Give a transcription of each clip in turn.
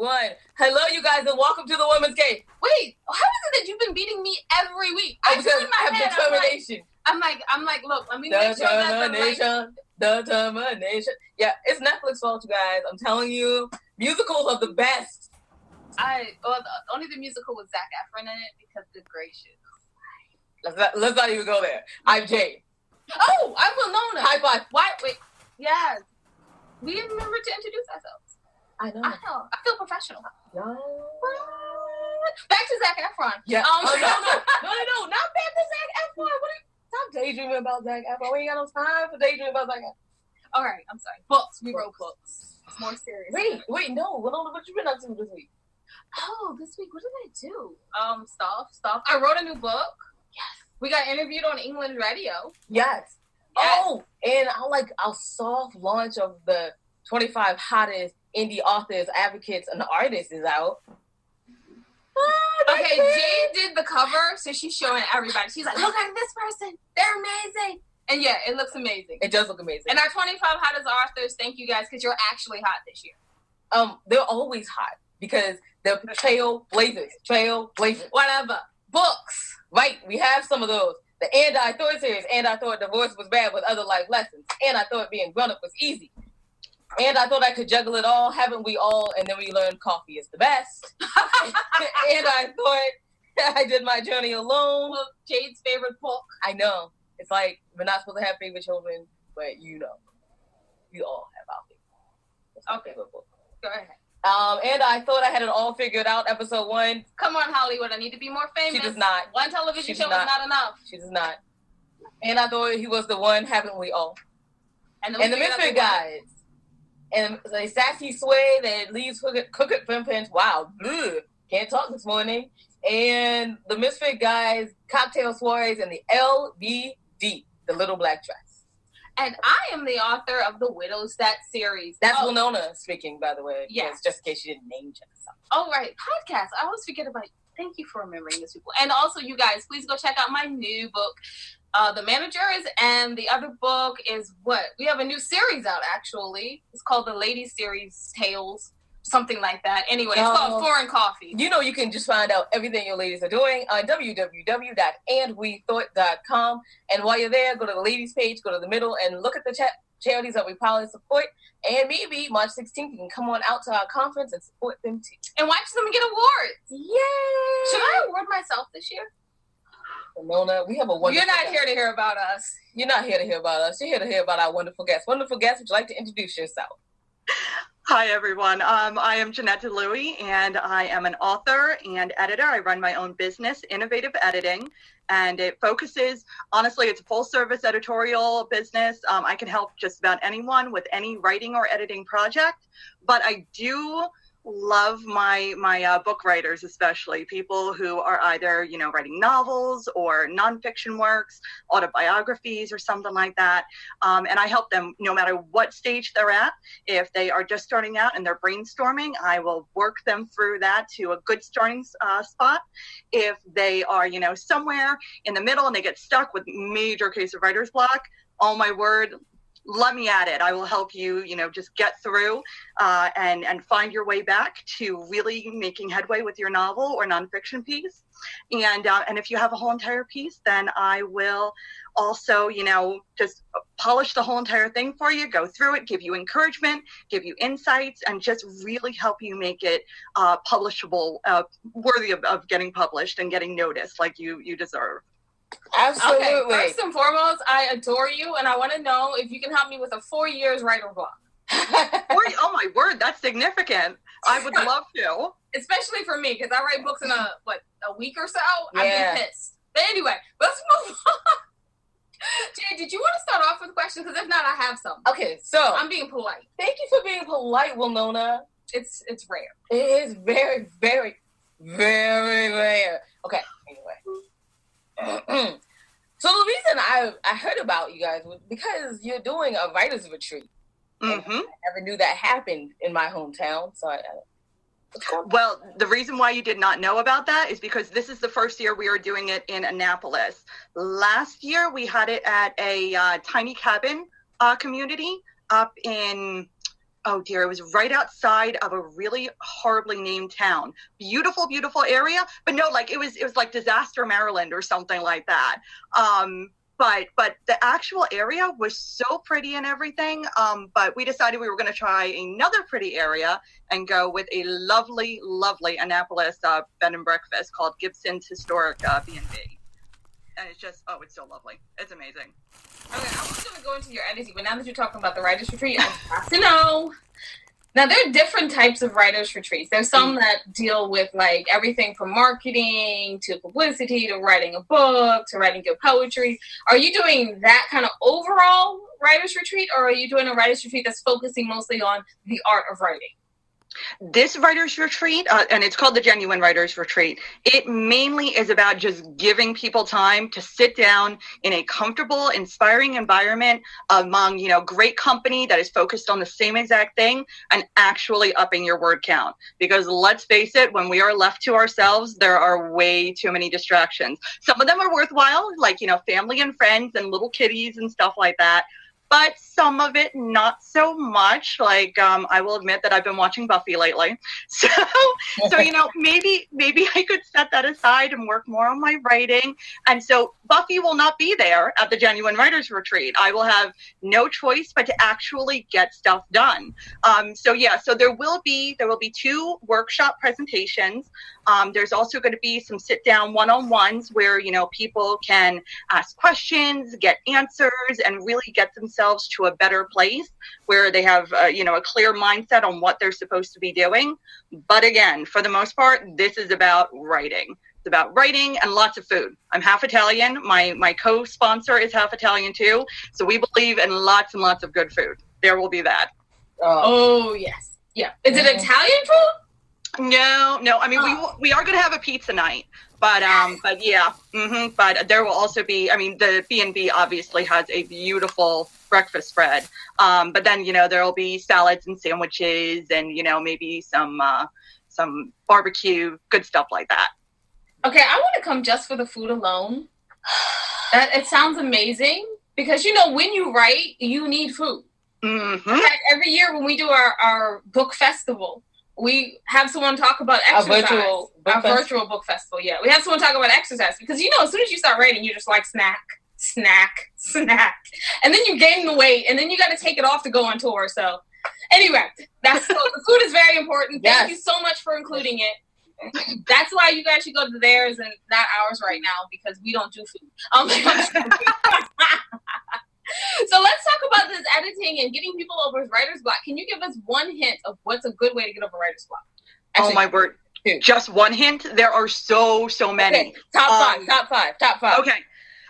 one. Hello, you guys, and welcome to the Women's Game. Wait, how is it that you've been beating me every week? Because I have determination. I'm like, look, let me make sure that Determination. Yeah, it's Netflix fault, you guys. I'm telling you, musicals are the best. Only the musical with Zac Efron in it because good gracious. Let's not even go there. I'm Jade. Oh, I'm Winona. High five. Wait. Yes. We didn't remember to introduce ourselves. I know. I feel professional. No. Back to Zac Efron. Yeah. No. Not back to Zac Efron. Stop daydreaming about Zac Efron. We ain't got no time for daydreaming about Zac Efron. All right, I'm sorry. Books. We wrote books. It's more serious. Wait, no. What you been up to this week? Oh, this week, what did I do? Stuff. I wrote a new book. Yes. We got interviewed on English radio. Yes. Oh, and our soft launch of the 25 hottest indie authors, advocates, and artists is out. Okay, Jade did the cover, so she's showing everybody. She's like, look at this person. They're amazing. And yeah, it looks amazing. It does look amazing. And our 25 hottest authors, thank you guys, because you're actually hot this year. They're always hot because they're trailblazers. Whatever. Books. Right, we have some of those. The And I Thought series, And I Thought Divorce Was Bad with Other Life Lessons. And I Thought Being Grown Up Was Easy. And I Thought I Could Juggle It All, Haven't We All? And then we learned coffee is the best. And I Thought I Did My Journey Alone. Well, Jade's favorite book. I know. It's like, we're not supposed to have favorite children, but we all have our favorite book. Go ahead. And I Thought I Had It All Figured Out, episode 1. Come on, Hollywood, I need to be more famous. She does not. One television show is not enough. She does not. And I Thought He Was the One, Haven't We All? And the Misfit Guys. And the sassy sway that leaves crooked pins. Wow. Ugh, can't talk this morning. And the Misfit Guys, cocktail soirees, and the LBD, the Little Black Dress. And I am the author of the Widow's That series. That's Winona speaking, by the way. Yes. Just in case you didn't name check something. Oh, right. Podcast. I always forget about you. Thank you for remembering this, people. And also, you guys, please go check out my new book, The Managers. And the other book is what? We have a new series out, actually. It's called the Ladies Series Tales. Something like that. Anyway, it's called Foreign Coffee. You can just find out everything your ladies are doing on www.andwethought.com. And while you're there, go to the ladies page, go to the middle, and look at the charities that we probably support. And maybe March 16th, you can come on out to our conference and support them too. And watch them get awards. Yay! Should I award myself this year? Winona, we have a wonderful You're not here to hear about us. You're not here to hear about us. You're here to hear about our wonderful guests. Wonderful guests, would you like to introduce yourself? Hi, everyone. I am Jeanette DeLouis, and I am an author and editor. I run my own business, Innovative Editing, and it focuses, honestly, it's a full-service editorial business. I can help just about anyone with any writing or editing project, but I do love my book writers, especially people who are either, writing novels or nonfiction works, autobiographies or something like that. And I help them no matter what stage they're at. If they are just starting out and they're brainstorming, I will work them through that to a good starting spot. If they are, somewhere in the middle and they get stuck with major case of writer's block, oh my word, let me at it. I will help you, just get through and find your way back to really making headway with your novel or nonfiction piece. And if you have a whole entire piece, then I will also, just polish the whole entire thing for you, go through it, give you encouragement, give you insights, and just really help you make it publishable, worthy of getting published and getting noticed like you deserve. Absolutely. Okay, first and foremost, I adore you, and I want to know if you can help me with a 4 years writer block. Oh my word, that's significand. I would love to. Especially for me, because I write books in a week or so. Yeah. I've been pissed. But anyway, let's move on. Jay, did you want to start off with questions? Because if not, I have some. Okay, so I'm being polite. Thank you for being polite, Winona. It's rare. It is very, very, very rare. Okay, anyway. So the reason I heard about you guys was because you're doing a writer's retreat. Mm-hmm. I never knew that happened in my hometown. So Well, the reason why you did not know about that is because this is the first year we are doing it in Annapolis. Last year we had it at a tiny cabin community up in oh dear, it was right outside of a really horribly named town. Beautiful, beautiful area, but no, like it was like Disaster, Maryland or something like that. But the actual area was so pretty and everything. But we decided we were going to try another pretty area and go with a lovely, lovely Annapolis bed and breakfast called Gibson's Historic B&B. And it's just, oh, it's so lovely. It's amazing. Okay, I was going to go into your editing, but now that you're talking about the writer's retreat, I have to know. Now, there are different types of writer's retreats. There's some that deal with, like, everything from marketing to publicity to writing a book to writing your poetry. Are you doing that kind of overall writer's retreat, or are you doing a writer's retreat that's focusing mostly on the art of writing? This writer's retreat, and it's called the Genuine Writer's Retreat, it mainly is about just giving people time to sit down in a comfortable, inspiring environment among, great company that is focused on the same exact thing and actually upping your word count. Because let's face it, when we are left to ourselves, there are way too many distractions. Some of them are worthwhile, like, family and friends and little kitties and stuff like that. But some of it, not so much. Like, I will admit that I've been watching Buffy lately. So maybe I could set that aside and work more on my writing. And so Buffy will not be there at the Genuine Writers Retreat. I will have no choice but to actually get stuff done. So there will be 2 workshop presentations. There's also going to be some sit-down one-on-ones where, people can ask questions, get answers, and really get themselves to a better place where they have, a clear mindset on what they're supposed to be doing. But again, for the most part, this is about writing. It's about writing and lots of food. I'm half Italian. My co-sponsor is half Italian too. So we believe in lots and lots of good food. There will be that. Oh, yes. Yeah. Is it Italian food? No. I mean, we are going to have a pizza night, but yeah. But there will also be, the B&B obviously has a beautiful breakfast spread. But then, there will be salads and sandwiches and, maybe some barbecue, good stuff like that. Okay. I want to come just for the food alone. It sounds amazing because, when you write, you need food. Mm-hmm. In fact, every year when we do our book festival, we have someone talk about exercise. Our virtual book festival, yeah. We have someone talk about exercise because, as soon as you start writing, you're just like snack. And then you gain the weight, and then you got to take it off to go on tour. So anyway, the food is very important. Thank you so much for including it. That's why you guys should go to theirs and not ours right now because we don't do food. So let's talk about this editing and getting people over writer's block. Can you give us one hint of what's a good way to get over writer's block? Actually, oh my word. Just one hint? There are so many. Okay. Top five.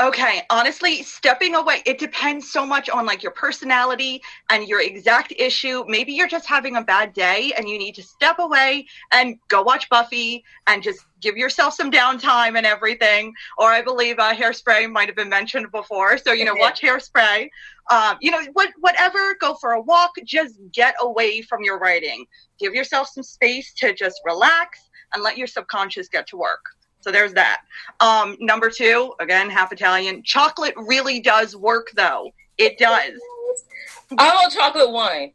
Okay. Honestly, stepping away, it depends so much on like your personality and your exact issue. Maybe you're just having a bad day and you need to step away and go watch Buffy and just give yourself some downtime and everything. Or I believe Hairspray might have been mentioned before. So, watch Hairspray. Whatever, go for a walk, just get away from your writing. Give yourself some space to just relax and let your subconscious get to work. So there's that. Number 2, again, half Italian. Chocolate really does work, though. It does. I want chocolate wine.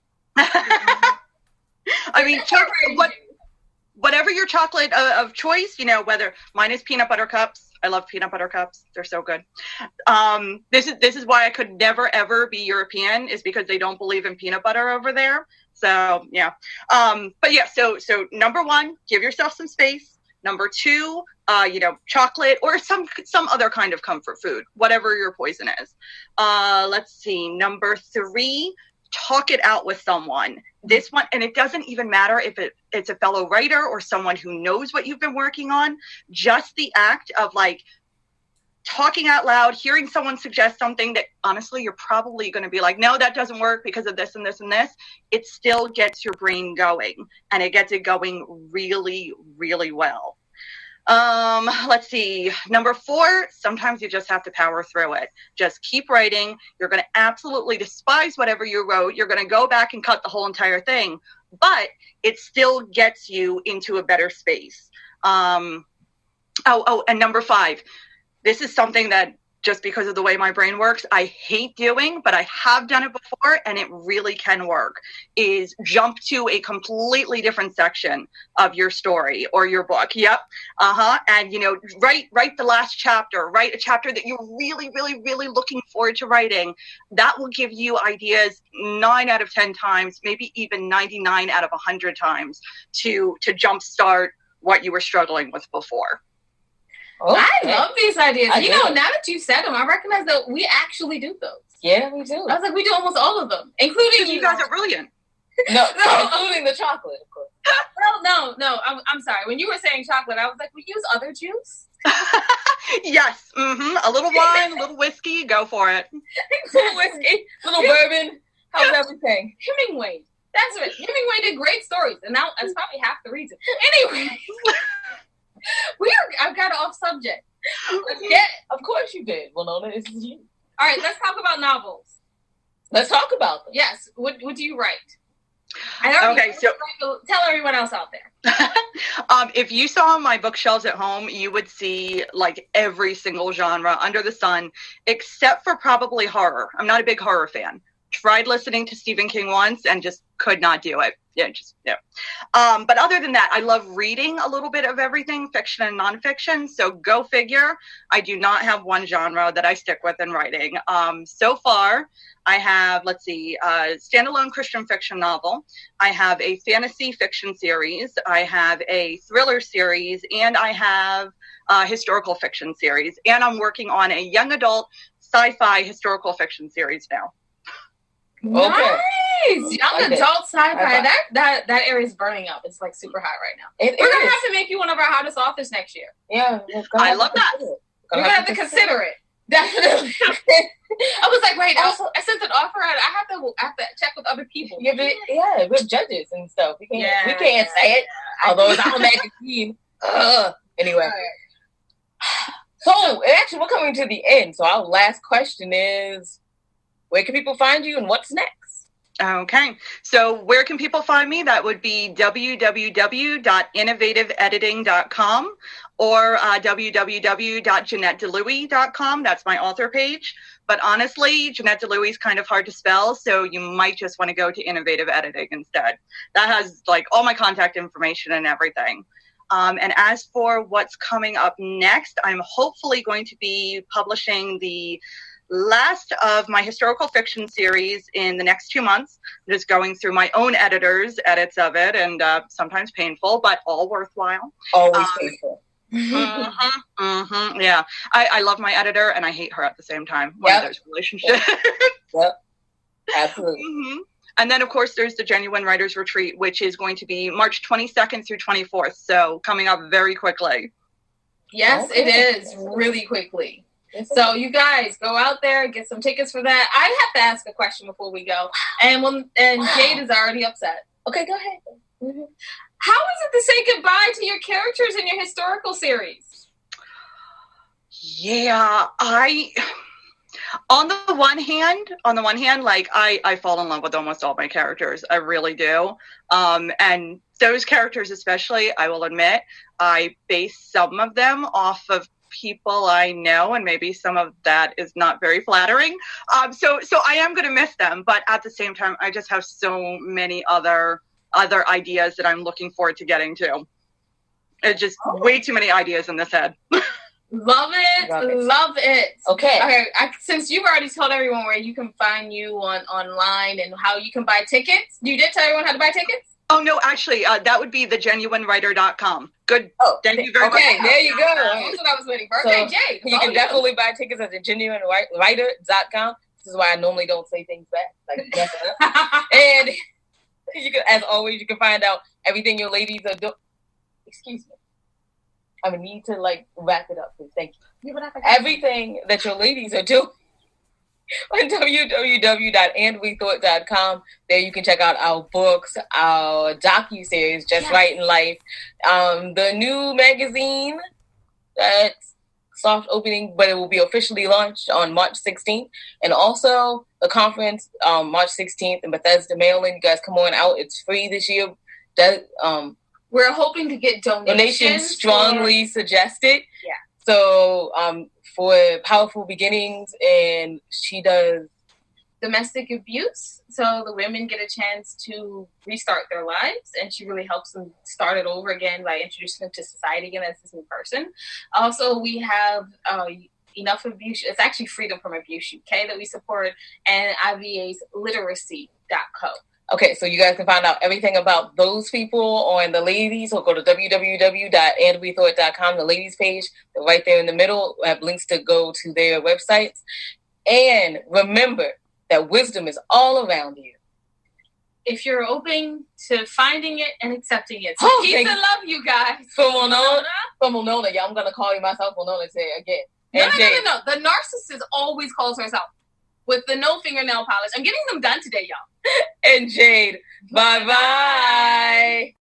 Whatever your chocolate of choice, whether mine is peanut butter cups. I love peanut butter cups. They're so good. This is why I could never, ever be European is because they don't believe in peanut butter over there. So, yeah. So number 1, give yourself some space. Number 2, chocolate or some other kind of comfort food, whatever your poison is. Let's see. Number 3, talk it out with someone. This one, and it doesn't even matter if it's a fellow writer or someone who knows what you've been working on. Just the act of like talking out loud, hearing someone suggest something that honestly you're probably going to be like, no, that doesn't work because of this and this and this. It still gets your brain going, and it gets it going really, really well. Let's see. Number 4, sometimes you just have to power through it. Just keep writing. You're going to absolutely despise whatever you wrote. You're going to go back and cut the whole entire thing, but it still gets you into a better space. And number 5, this is something that just because of the way my brain works, I hate doing, but I have done it before and it really can work, is jump to a completely different section of your story or your book. Yep. And, write the last chapter, write a chapter that you're really, really, really looking forward to writing. That will give you ideas 9 out of 10 times, maybe even 99 out of 100 times to jumpstart what you were struggling with before. Okay. I love these ideas. Now that you said them, I recognize that we actually do those. Yeah, we do. I was like, we do almost all of them, including you guys are brilliant. No, including the chocolate, of course. No. I'm sorry. When you were saying chocolate, I was like, we use other juice. Yes. A little wine, a little whiskey. Go for it. Little whiskey, little bourbon. How's everything? Hemingway. That's it. Hemingway did great stories, and now that's probably half the reason. Anyway. I've got off subject. Yeah, of course you did. Well, no, this is you. All right, let's talk about novels. Let's talk about them. Yes. What do you write? So tell everyone else out there. If you saw my bookshelves at home, you would see like every single genre under the sun, except for probably horror. I'm not a big horror fan. Tried listening to Stephen King once and just could not do it. But other than that, I love reading a little bit of everything, fiction and nonfiction. So go figure. I do not have one genre that I stick with in writing. So far, I have, a standalone Christian fiction novel. I have a fantasy fiction series. I have a thriller series, and I have a historical fiction series. And I'm working on a young adult sci-fi historical fiction series now. Okay. Nice. Young adult sci-fi. That area is burning up. It's like super hot right now. We're gonna have to make you one of our hottest authors next year. Yeah, I love that. We're gonna have to consider it. Definitely. I was like, wait. Also, I sent an offer out. I have to check with other people. Yeah, we're judges and stuff. We can't say it. Although it's our magazine. Anyway. So actually, we're coming to the end. So our last question is, where can people find you and what's next? Okay. So where can people find me? That would be www.innovativeediting.com or www.JeanetteDeLouis.com. That's my author page. But honestly, Jeanette DeLouis is kind of hard to spell, so you might just want to go to Innovative Editing instead. That has all my contact information and everything. And as for what's coming up next, I'm hopefully going to be publishing the last of my historical fiction series in the next 2 months. I'm just going through my own editors' edits of it, and sometimes painful, but all worthwhile. Always painful. Yeah. I love my editor, and I hate her at the same time. One of those relationships. Yep. Absolutely. And then, of course, there's the Genuine Writers Retreat, which is going to be March 22nd through 24th, so coming up very quickly. Yes, it is, really quickly. So you guys go out there, get some tickets for that. I have to ask a question before we go, and Jade is already upset. Okay, go ahead. How is it to say goodbye to your characters in your historical series? Yeah, on the one hand, I fall in love with almost all my characters. I really do. And those characters especially, I will admit, I base some of them off of people I know, and maybe some of that is not very flattering. So I am going to miss them, but at the same time, I just have so many other ideas that I'm looking forward to getting to. It's just way too many ideas in this head. Love it. Okay. Since you've already told everyone where you can find you online and how you can buy tickets, you did tell everyone how to buy tickets? Oh, no, actually, that would be thegenuinewriter.com. Good. Thank you very much. Okay, there you go. That's what I was waiting for. Okay, Jay. You can definitely buy tickets at thegenuinewriter.com. This is why I normally don't say things back. And you can, as always, you can find out everything your ladies are doing. Excuse me. I would need to wrap it up, please. Thank you. Everything that your ladies are doing on www.andwethought.com. There you can check out our books, our docu-series, Just Right in Life, the new magazine that's soft opening, but it will be officially launched on March 16th, and also the conference March 16th in Bethesda, Maryland. You guys come on out. It's free this year. We're hoping to get donations strongly suggested. Yeah. So for Powerful Beginnings, and she does domestic abuse, so the women get a chance to restart their lives, and she really helps them start it over again by introducing them to society again as this new person. Also, we have Enough Abuse. It's actually Freedom from Abuse UK that we support, and IVA's literacy.co. Okay, so you guys can find out everything about those people on the ladies, or go to www.andwethought.com, the ladies page. They're right there in the middle. We have links to go to their websites. And remember that wisdom is all around you. If you're open to finding it and accepting it. So peace and love, you guys. From Winona, yeah, I'm going to call you myself Winona and say it again. No. The narcissist always calls herself with the no fingernail polish. I'm getting them done today, y'all. And Jade, bye-bye.